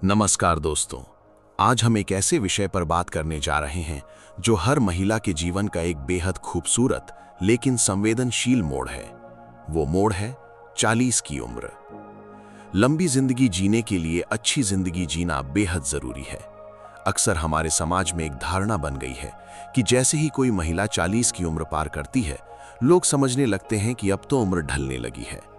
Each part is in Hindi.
नमस्कार दोस्तों। आज हम एक ऐसे विषय पर बात करने जा रहे हैं जो हर महिला के जीवन का एक बेहद खूबसूरत लेकिन संवेदनशील मोड़ है। वो मोड़ है 40 की उम्र। लंबी जिंदगी जीने के लिए अच्छी जिंदगी जीना बेहद जरूरी है। अक्सर हमारे समाज में एक धारणा बन गई है कि जैसे ही कोई महिला 40 की उम्र पार करती है, लोग समझने लगते हैं कि अब तो उम्र ढलने लगी है।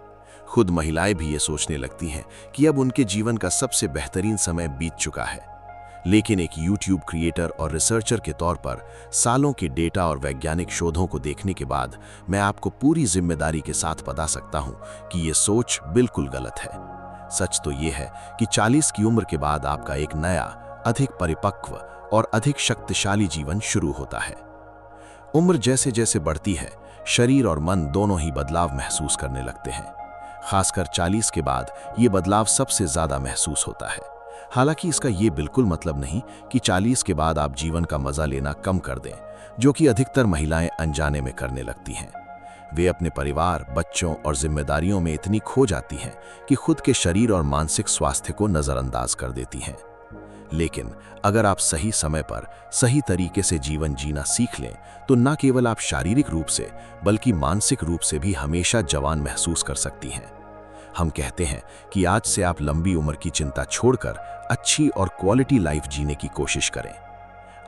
खुद महिलाएं भी ये सोचने लगती हैं कि अब उनके जीवन का सबसे बेहतरीन समय बीत चुका है। लेकिन एक YouTube क्रिएटर और रिसर्चर के तौर पर सालों के डेटा और वैज्ञानिक शोधों को देखने के बाद मैं आपको पूरी जिम्मेदारी के साथ बता सकता हूं कि ये सोच बिल्कुल गलत है। सच तो ये है कि 40 की उम्र के बाद आपका एक नया, अधिक परिपक्व और अधिक शक्तिशाली जीवन शुरू होता है। उम्र जैसे जैसे बढ़ती है, शरीर और मन दोनों ही बदलाव महसूस करने लगते हैं। खासकर 40 के बाद ये बदलाव सबसे ज्यादा महसूस होता है। हालांकि इसका ये बिल्कुल मतलब नहीं कि 40 के बाद आप जीवन का मजा लेना कम कर दें, जो कि अधिकतर महिलाएं अनजाने में करने लगती हैं। वे अपने परिवार, बच्चों और जिम्मेदारियों में इतनी खो जाती हैं कि खुद के शरीर और मानसिक स्वास्थ्य को नजरअंदाज कर देती हैं। लेकिन अगर आप सही समय पर सही तरीके से जीवन जीना सीख लें, तो न केवल आप शारीरिक रूप से बल्कि मानसिक रूप से भी हमेशा जवान महसूस कर सकती हैं। हम कहते हैं कि आज से आप लंबी उम्र की चिंता छोड़कर अच्छी और क्वालिटी लाइफ जीने की कोशिश करें।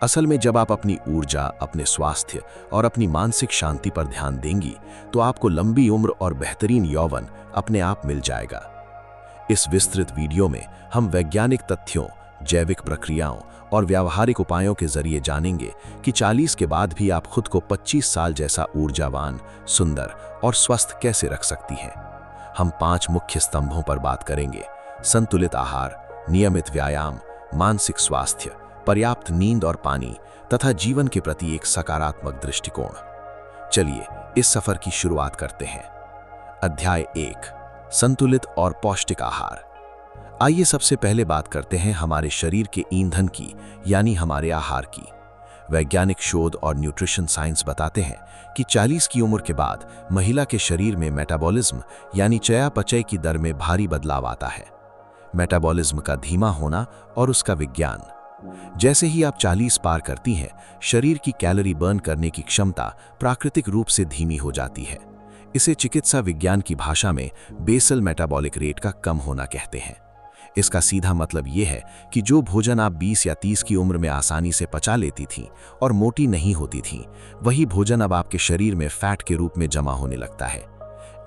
असल में जब आप अपनी ऊर्जा, अपने स्वास्थ्य और अपनी मानसिक शांति पर ध्यान देंगी, तो आपको लंबी उम्र और बेहतरीन यौवन अपने आप मिल जाएगा। इस विस्तृत वीडियो में हम वैज्ञानिक तथ्यों, जैविक प्रक्रियाओं और व्यावहारिक उपायों के जरिए जानेंगे कि 40 के बाद भी आप खुद को 25 साल जैसा ऊर्जावान, सुंदर और स्वस्थ कैसे रख सकती हैं। हम 5 मुख्य स्तंभों पर बात करेंगे: संतुलित आहार, नियमित व्यायाम, मानसिक स्वास्थ्य, पर्याप्त नींद और पानी तथा जीवन के प्रति एक सकारात्मक दृष्टिकोण। चलिए इस सफर की शुरुआत करते हैं। अध्याय 1, संतुलित और पौष्टिक आहार। आइए सबसे पहले बात करते हैं हमारे शरीर के ईंधन की, यानी हमारे आहार की। वैज्ञानिक शोध और न्यूट्रिशन साइंस बताते हैं कि 40 की उम्र के बाद महिला के शरीर में मेटाबॉलिज्म यानी चयापचय की दर में भारी बदलाव आता है। मेटाबॉलिज्म का धीमा होना और उसका विज्ञान। जैसे ही आप 40 पार करती हैं, शरीर की कैलोरी बर्न करने की क्षमता प्राकृतिक रूप से धीमी हो जाती है। इसे चिकित्सा विज्ञान की भाषा में बेसल मेटाबॉलिक रेट का कम होना कहते हैं। इसका सीधा मतलब यह है कि जो भोजन आप 20 या 30 की उम्र में आसानी से पचा लेती थीं और मोटी नहीं होती थीं, वही भोजन अब आपके शरीर में फैट के रूप में जमा होने लगता है।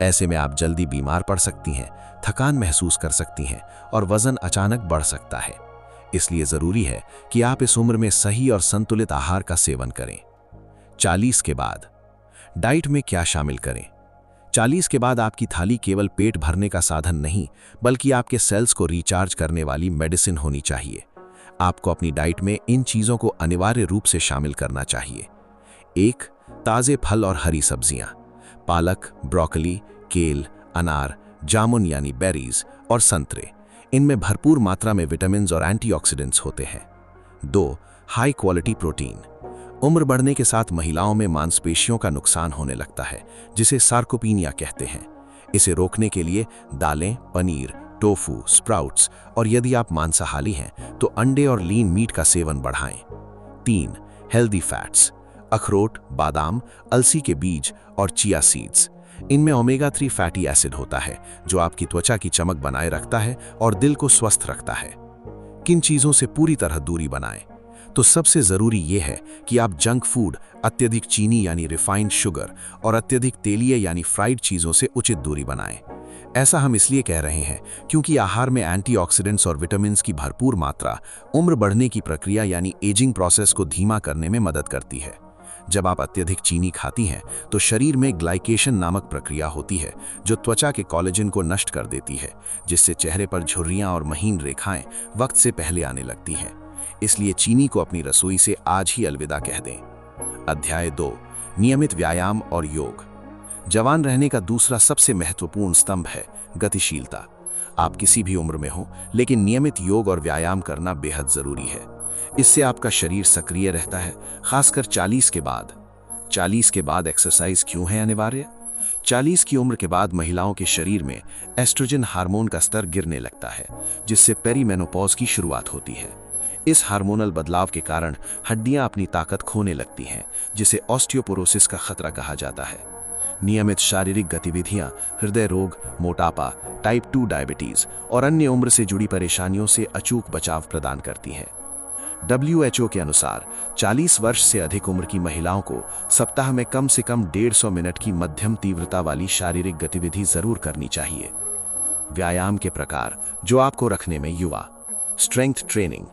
ऐसे में आप जल्दी बीमार पड़ सकती हैं, थकान महसूस कर सकती हैं और वजन अचानक बढ़ सकता है। इसलिए जरूरी है कि आप इस उम्र में सही और संतुलित आहार का सेवन करें। 40 के बाद डाइट में क्या शामिल करें? 40 के बाद आपकी थाली केवल पेट भरने का साधन नहीं, बल्कि आपके सेल्स को रिचार्ज करने वाली मेडिसिन होनी चाहिए। आपको अपनी डाइट में इन चीजों को अनिवार्य रूप से शामिल करना चाहिए। 1, ताजे फल और हरी सब्जियां, पालक, ब्रोकली, केल, अनार, जामुन यानी बेरीज और संतरे। इनमें भरपूर मात्रा में विटामिन और एंटीऑक्सीडेंट्स होते हैं। 2, हाई क्वालिटी प्रोटीन। उम्र बढ़ने के साथ महिलाओं में मांसपेशियों का नुकसान होने लगता है, जिसे सार्कोपीनिया कहते हैं। इसे रोकने के लिए दालें, पनीर, टोफू, स्प्राउट्स और यदि आप मांसाहारी हैं तो अंडे और लीन मीट का सेवन बढ़ाएं। 3, हेल्दी फैट्स। अखरोट, बादाम, अलसी के बीज और चिया सीड्स। इनमें ओमेगा 3 फैटी एसिड होता है, जो आपकी त्वचा की चमक बनाए रखता है और दिल को स्वस्थ रखता है। किन चीजों से पूरी तरह दूरी बनाएं? तो सबसे जरूरी यह है कि आप जंक फूड, अत्यधिक चीनी यानी रिफाइंड शुगर और अत्यधिक तेलीय यानी फ्राइड चीजों से उचित दूरी बनाएं। ऐसा हम इसलिए कह रहे हैं क्योंकि आहार में एंटीऑक्सीडेंट्स और विटामिन की भरपूर मात्रा उम्र बढ़ने की प्रक्रिया यानी एजिंग प्रोसेस को धीमा करने में मदद करती है। जब आप अत्यधिक चीनी खाती हैं तो शरीर में ग्लाइकेशन नामक प्रक्रिया होती है, जो त्वचा के कोलेजन को नष्ट कर देती है, जिससे चेहरे पर झुर्रियां और महीन रेखाएं वक्त से पहले आने लगती हैं। इसलिए चीनी को अपनी रसोई से आज ही अलविदा कह दें। अध्याय 2, नियमित व्यायाम और योग। जवान रहने का दूसरा सबसे महत्वपूर्ण स्तंभ है गतिशीलता। आप किसी भी उम्र में हो, लेकिन नियमित योग और व्यायाम करना बेहद जरूरी है। इससे आपका शरीर सक्रिय रहता है, खासकर 40 के बाद। 40 के बाद एक्सरसाइज क्यों है अनिवार्य? 40 की उम्र के बाद महिलाओं के शरीर में एस्ट्रोजन हार्मोन का स्तर गिरने लगता है, जिससे पेरीमेनोपॉज की शुरुआत होती है। इस हार्मोनल बदलाव के कारण हड्डियां अपनी ताकत खोने लगती हैं, जिसे ऑस्टियोपोरोसिस का खतरा कहा जाता है। नियमित शारीरिक गतिविधियां हृदय रोग, मोटापा, टाइप 2 डायबिटीज और अन्य उम्र से जुड़ी परेशानियों से अचूक बचाव प्रदान करती हैं। WHO के अनुसार 40 वर्ष से अधिक उम्र की महिलाओं को सप्ताह में कम से कम 150 मिनट की मध्यम तीव्रता वाली शारीरिक गतिविधि जरूर करनी चाहिए। व्यायाम के प्रकार जो आपको रखने में युवा। Strength training.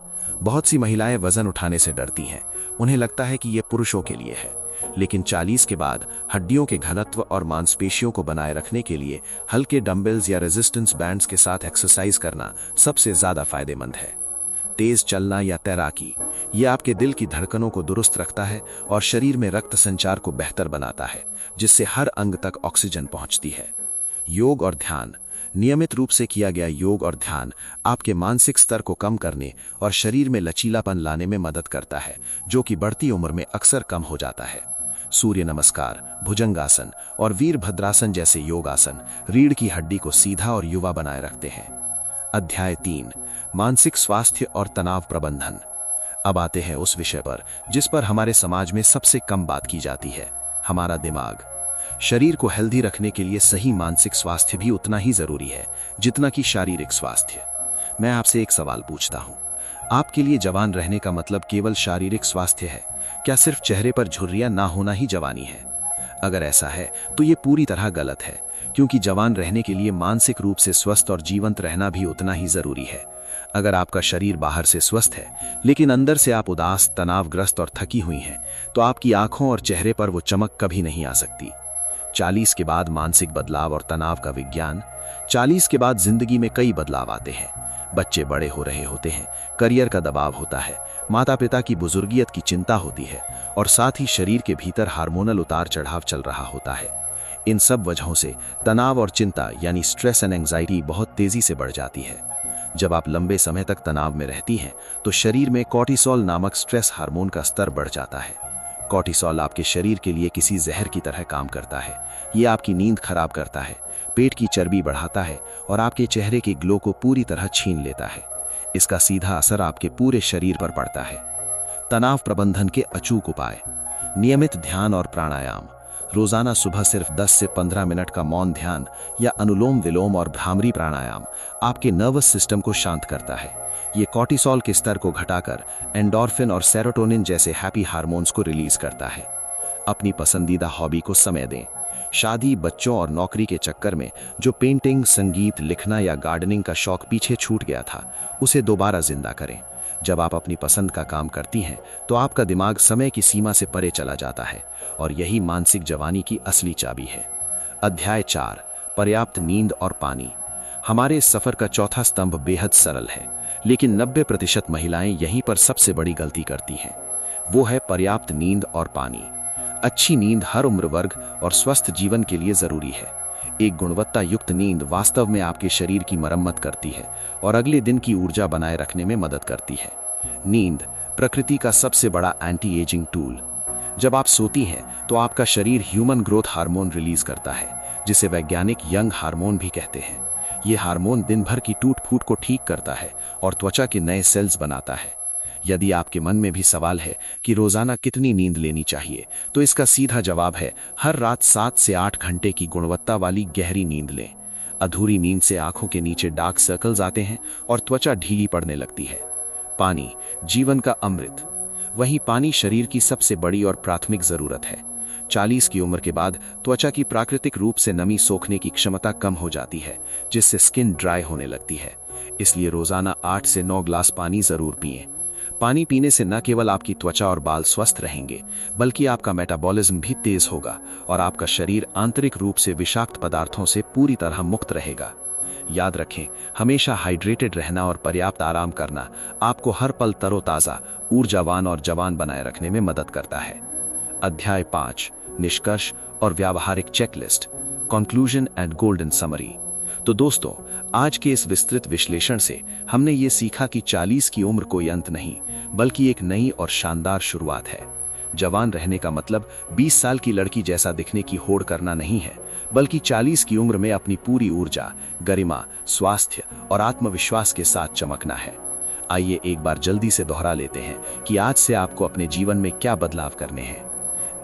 बहुत सी महिलाएं वजन उठाने से डरती हैं। उन्हें लगता है कि यह पुरुषों के लिए है, लेकिन 40 के बाद हड्डियों के घनत्व और मांसपेशियों को बनाए रखने के लिए हल्के डंबल्स या रेजिस्टेंस बैंड्स के साथ एक्सरसाइज करना सबसे ज्यादा फायदेमंद है। तेज चलना या तैराकी, ये आपके दिल की धड़कनों को दुरुस्त रखता है और शरीर में रक्त संचार को बेहतर बनाता है, जिससे हर अंग तक ऑक्सीजन पहुंचती है। योग और ध्यान। नियमित रूप से किया गया योग और ध्यान आपके मानसिक स्तर को कम करने और शरीर में लचीलापन लाने में मदद करता है, जो कि बढ़ती उम्र में अक्सर कम हो जाता है। सूर्य नमस्कार, भुजंगासन और वीरभद्रासन जैसे योगासन रीढ़ की हड्डी को सीधा और युवा बनाए रखते हैं। अध्याय 3, मानसिक स्वास्थ्य और तनाव प्रबंधन। अब आते हैं उस विषय पर जिस पर हमारे समाज में सबसे कम बात की जाती है, हमारा दिमाग। शरीर को हेल्दी रखने के लिए सही मानसिक स्वास्थ्य भी उतना ही जरूरी है जितना कि शारीरिक स्वास्थ्य। मैं आपसे एक सवाल पूछता हूं, आपके लिए जवान रहने का मतलब केवल शारीरिक स्वास्थ्य है? क्या सिर्फ चेहरे पर झुर्रियां ना होना ही जवानी है? अगर ऐसा है तो ये पूरी तरह गलत है, क्योंकि जवान रहने के लिए मानसिक रूप से स्वस्थ और जीवंत रहना भी उतना ही जरूरी है। अगर आपका शरीर बाहर से स्वस्थ है लेकिन अंदर से आप उदास, तनावग्रस्त और थकी हुई हैं, तो आपकी आंखों और चेहरे पर वो चमक कभी नहीं आ सकती। 40 के बाद मानसिक बदलाव और तनाव का विज्ञान। 40 के बाद जिंदगी में कई बदलाव आते हैं। बच्चे बड़े हो रहे होते हैं, करियर का दबाव होता है, माता पिता की बुजुर्गियत की चिंता होती है और साथ ही शरीर के भीतर हार्मोनल उतार चढ़ाव चल रहा होता है। इन सब वजहों से तनाव और चिंता यानी स्ट्रेस एंड एंजाइटी बहुत तेजी से बढ़ जाती है। जब आप लंबे समय तक तनाव में रहती हैं तो शरीर में कॉर्टिसोल नामक स्ट्रेस हार्मोन का स्तर बढ़ जाता है। कॉर्टिसोल आपके शरीर के लिए किसी जहर की तरह काम करता है। ये आपकी नींद खराब करता है, पेट की चर्बी बढ़ाता है और आपके चेहरे के ग्लो को पूरी तरह छीन लेता है। इसका सीधा असर आपके पूरे शरीर पर पड़ता है। तनाव प्रबंधन के अचूक उपाय। नियमित ध्यान और प्राणायाम। रोजाना सुबह सिर्फ 10 से 15 मिनट का मौन ध्यान या अनुलोम विलोम और भ्रामरी प्राणायाम आपके नर्वस सिस्टम को शांत करता है। ये कॉर्टिसोल के स्तर को घटाकर एंडोर्फिन और सेरोटोनिन जैसे हैप्पी हार्मोन्स को रिलीज करता है। अपनी पसंदीदा हॉबी को समय दें। शादी, बच्चों और नौकरी के चक्कर में जो पेंटिंग, संगीत, लिखना या गार्डनिंग का शौक पीछे छूट गया था, उसे दोबारा जिंदा करें। जब आप अपनी पसंद का काम करती हैं तो आपका दिमाग समय की सीमा से परे चला जाता है और यही मानसिक जवानी की असली चाबी है। अध्याय 4, पर्याप्त नींद और पानी। हमारे इस सफर का चौथा स्तंभ बेहद सरल है, लेकिन 90% महिलाएं यहीं पर सबसे बड़ी गलती करती हैं। वो है पर्याप्त नींद और पानी। अच्छी नींद हर उम्र वर्ग और स्वस्थ जीवन के लिए जरूरी है। एक गुणवत्ता युक्त नींद वास्तव में आपके शरीर की मरम्मत करती है और अगले दिन की ऊर्जा बनाए रखने में मदद करती है। नींद प्रकृति का सबसे बड़ा एंटी एजिंग टूल। जब आप सोती हैं तो आपका शरीर ह्यूमन ग्रोथ हार्मोन रिलीज करता है, जिसे वैज्ञानिक यंग हार्मोन भी कहते हैं। ये हार्मोन दिन भर की टूट फूट को ठीक करता है और त्वचा के नए सेल्स बनाता है। यदि आपके मन में भी सवाल है कि रोजाना कितनी नींद लेनी चाहिए, तो इसका सीधा जवाब है हर रात 7 से 8 घंटे की गुणवत्ता वाली गहरी नींद लें। अधूरी नींद से आंखों के नीचे डार्क सर्कल्स आते हैं और त्वचा ढीली पड़ने लगती है। पानी जीवन का अमृत। वहीं पानी शरीर की सबसे बड़ी और प्राथमिक जरूरत है। 40 की उम्र के बाद त्वचा की प्राकृतिक रूप से नमी सोखने की क्षमता कम हो जाती है, जिससे स्किन ड्राई होने लगती है। इसलिए रोजाना 8 से 9 ग्लास पानी जरूर पिएं। पानी पीने से न केवल आपकी त्वचा और बाल स्वस्थ रहेंगे, बल्कि आपका मेटाबॉलिज्म भी तेज होगा और आपका शरीर आंतरिक रूप से विषाक्त पदार्थों से पूरी तरह मुक्त रहेगा। याद रखें, हमेशा हाइड्रेटेड रहना और पर्याप्त आराम करना आपको हर पल तरोताजा, ऊर्जावान और जवान बनाए रखने में मदद करता है। अध्याय 5, निष्कर्ष और व्यावहारिक checklist, conclusion and golden summary. तो दोस्तों, आज के इस विस्तृत विश्लेषण से हमने ये सीखा कि 40 की उम्र कोई अंत नहीं, बल्कि एक नई और शानदार शुरुआत है। जवान रहने का मतलब 20 साल की लड़की जैसा दिखने की होड़ करना नहीं है, बल्कि 40 की उम्र में अपनी पूरी ऊर्जा, गरिमा, स्वास्थ्य और आत्मविश्वास के साथ चमकना है। आइए एक बार जल्दी से दोहरा लेते हैं कि आज से आपको अपने जीवन में क्या बदलाव करने हैं।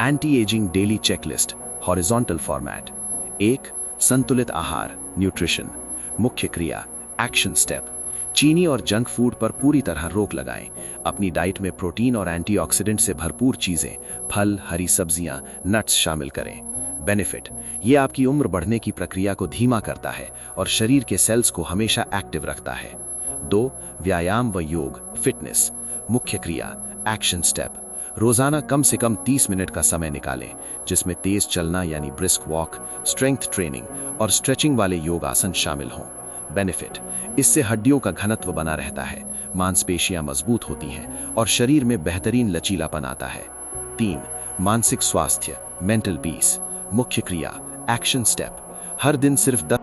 Anti ageing daily checklist, horizontal format. 1. संतुलित आहार, न्यूट्रिशन। मुख्य क्रिया, एक्शन स्टेप। चीनी और जंक फूड पर पूरी तरह रोक लगाएं। अपनी डाइट में प्रोटीन और एंटीऑक्सीडेंट से भरपूर चीजें, फल, हरी सब्जियां, नट्स शामिल करें। बेनिफिट, ये आपकी उम्र बढ़ने की प्रक्रिया को धीमा करता है और शरीर के सेल्स को हमेशा एक्टिव रखता है। 2. व्यायाम व योग, फिटनेस। मुख्य क्रिया, एक्शन स्टेप। रोजाना कम से कम 30 मिनट का समय निकालें, जिसमें तेज चलना यानी ब्रिस्क वॉक, स्ट्रेंथ ट्रेनिंग और स्ट्रेचिंग वाले योग आसन शामिल हों। बेनिफिट, इससे हड्डियों का घनत्व बना रहता है, मांसपेशियां मजबूत होती हैं और शरीर में बेहतरीन लचीलापन आता है। 3. मानसिक स्वास्थ्य, मेंटल पीस। मुख्य क्रिया, एक्शन स्टेप। हर दिन सिर्फ 10